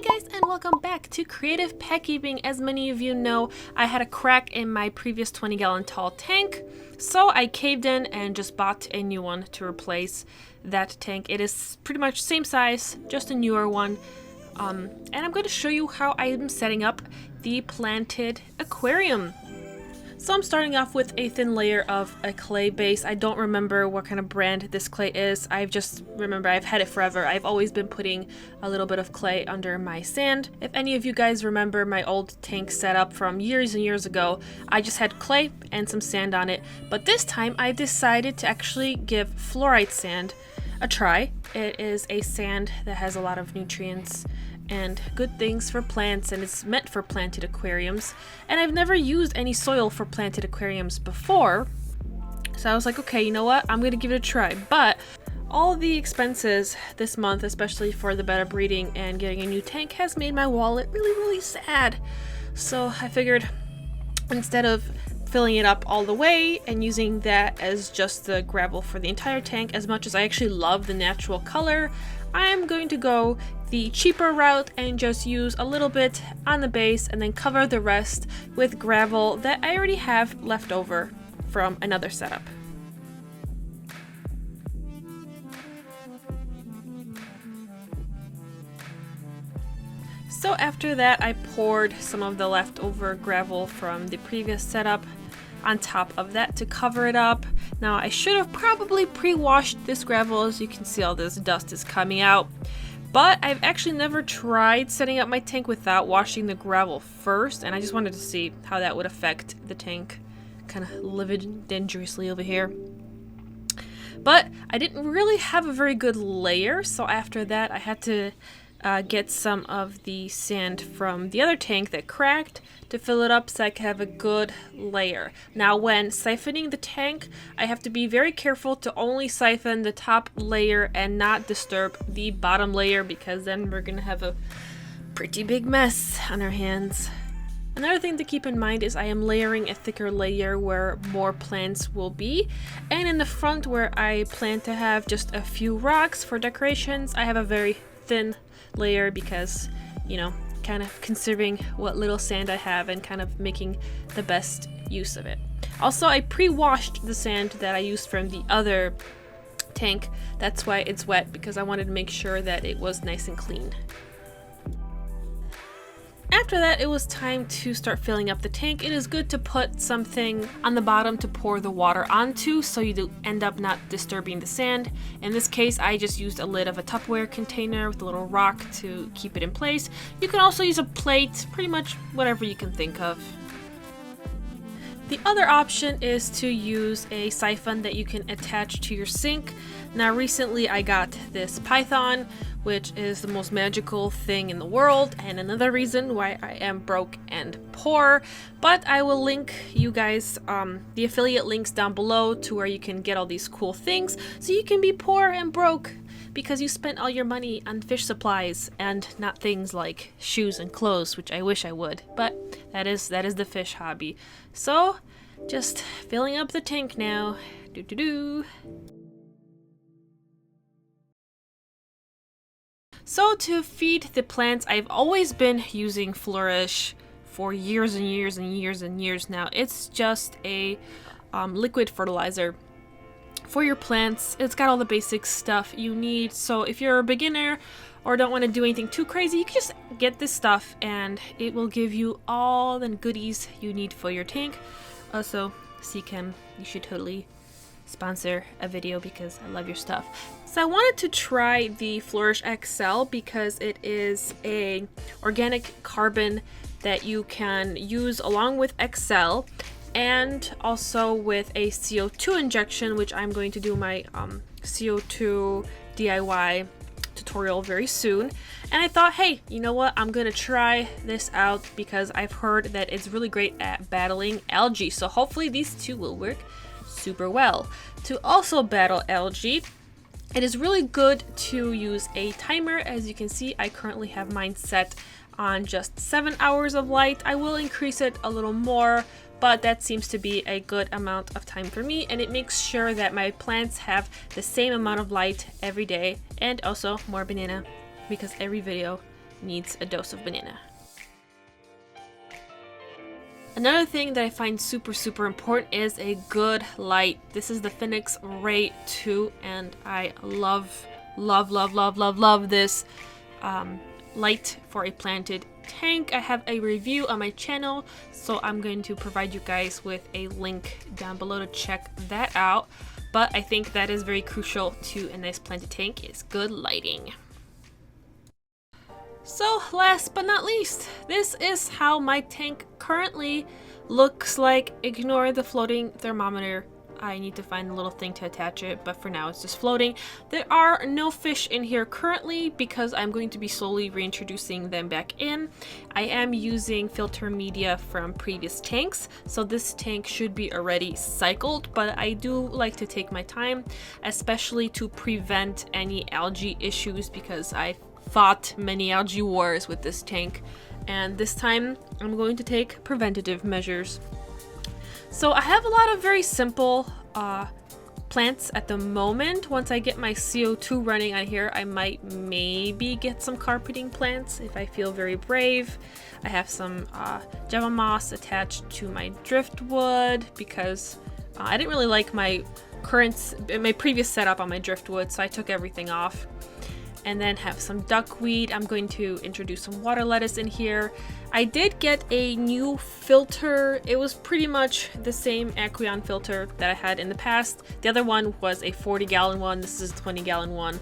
Hi guys, and welcome back to Creative Pet Keeping. As many of you know, I had a crack in my previous 20-gallon tall tank, so I caved in and just bought a new one to replace that tank. It is pretty much same size, just a newer one. And I'm going to show you how I am setting up the planted aquarium. So I'm starting off with a thin layer of a clay base. I don't remember what kind of brand this clay is. I just remember I've had it forever. I've always been putting a little bit of clay under my sand. If any of you guys remember my old tank setup from years and years ago, I just had clay and some sand on it. But this time I decided to actually give Flourite Sand a try. It is a sand that has a lot of nutrients and good things for plants, and it's meant for planted aquariums. And I've never used any soil for planted aquariums before, so I was like, okay, you know what, I'm gonna give it a try. But all the expenses this month, especially for the better breeding and getting a new tank, has made my wallet really sad. So I figured instead of filling it up all the way and using that as just the gravel for the entire tank, as much as I actually love the natural color, I'm going to go the cheaper route and just use a little bit on the base and then cover the rest with gravel that I already have left over from another setup. So after that, I poured some of the leftover gravel from the previous setup on top of that to cover it up. Now I should have probably pre-washed this gravel. As you can see, all this dust is coming out. But I've actually never tried setting up my tank without washing the gravel first, and I just wanted to see how that would affect the tank. Kind of living dangerously over here. But I didn't really have a very good layer, so after that I had to get some of the sand from the other tank that cracked to fill it up so I could have a good layer. Now when siphoning the tank, I have to be very careful to only siphon the top layer and not disturb the bottom layer, because then we're gonna have a pretty big mess on our hands. Another thing to keep in mind is I am layering a thicker layer where more plants will be, and in the front where I plan to have just a few rocks for decorations, I have a very thin layer because, you know, kind of conserving what little sand I have and kind of making the best use of it. Also, I pre-washed the sand that I used from the other tank. That's why it's wet, because I wanted to make sure that it was nice and clean. After that, it was time to start filling up the tank. It is good to put something on the bottom to pour the water onto so you do end up not disturbing the sand. In this case, I just used a lid of a Tupperware container with a little rock to keep it in place. You can also use a plate, pretty much whatever you can think of. The other option is to use a siphon that you can attach to your sink. Now recently I got this Python, which is the most magical thing in the world, and another reason why I am broke and poor. But I will link you guys the affiliate links down below to where you can get all these cool things so you can be poor and broke because you spent all your money on fish supplies and not things like shoes and clothes, which I wish I would, but that is the fish hobby. So just filling up the tank now. So to feed the plants, I've always been using Flourish for years and years now. It's just a liquid fertilizer for your plants. It's got all the basic stuff you need. So if you're a beginner or don't want to do anything too crazy, you can just get this stuff and it will give you all the goodies you need for your tank. Also, Seachem, you should totally sponsor a video because I love your stuff. So I wanted to try the Flourish XL because it is a organic carbon that you can use along with XL and also with a CO2 injection, which I'm going to do my CO2 DIY tutorial very soon. And I thought, hey, you know what, I'm gonna try this out because I've heard that it's really great at battling algae. So hopefully these two will work super well. To also battle algae, it is really good to use a timer. As you can see, I currently have mine set on just 7 hours of light. I will increase it a little more, but that seems to be a good amount of time for me, and it makes sure that my plants have the same amount of light every day. And also more banana, because every video needs a dose of banana. Another thing that I find super important is a good light. This is the Phoenix Ray 2, and I love this light for a planted tank. I have a review on my channel, so I'm going to provide you guys with a link down below to check that out. But I think that is very crucial to a nice planted tank, is good lighting. So last but not least, this is how my tank currently looks like. Ignore the floating thermometer. I need to find a little thing to attach it, but for now it's just floating. There are no fish in here currently because I'm going to be slowly reintroducing them back in. I am using filter media from previous tanks, so this tank should be already cycled, but I do like to take my time, especially to prevent any algae issues, because I fought many algae wars with this tank, and this time I'm going to take preventative measures. So I have a lot of very simple plants at the moment. Once I get my CO2 running on here, I might maybe get some carpeting plants if I feel very brave. I have some Java moss attached to my driftwood because I didn't really like my previous setup on my driftwood, so I took everything off. And then have some duckweed. I'm going to introduce some water lettuce in here. I did get a new filter. It was pretty much the same Aqueon filter that I had in the past. The other one was a 40-gallon one. This is a 20-gallon one.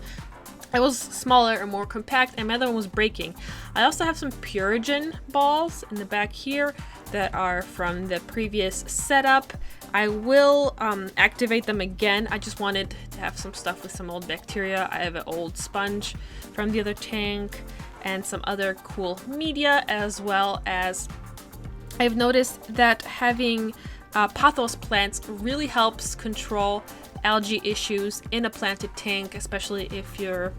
It was smaller and more compact, and my other one was breaking. I also have some Purigen balls in the back here that are from the previous setup. I will activate them again. I just wanted to have some stuff with some old bacteria. I have an old sponge from the other tank and some other cool media, as well as I've noticed that having pothos plants really helps control algae issues in a planted tank, especially if you're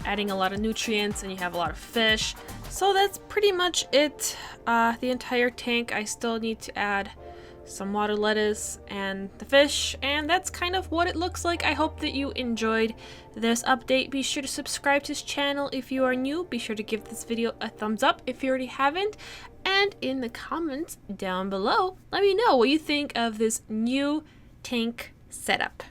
adding a lot of nutrients and you have a lot of fish. So that's pretty much it. The entire tank, I still need to add some water lettuce and the fish, and that's kind of what it looks like. I hope that you enjoyed this update. Be sure to subscribe to this channel if you are new. Be sure to give this video a thumbs up if you already haven't, and in the comments down below, let me know what you think of this new tank setup.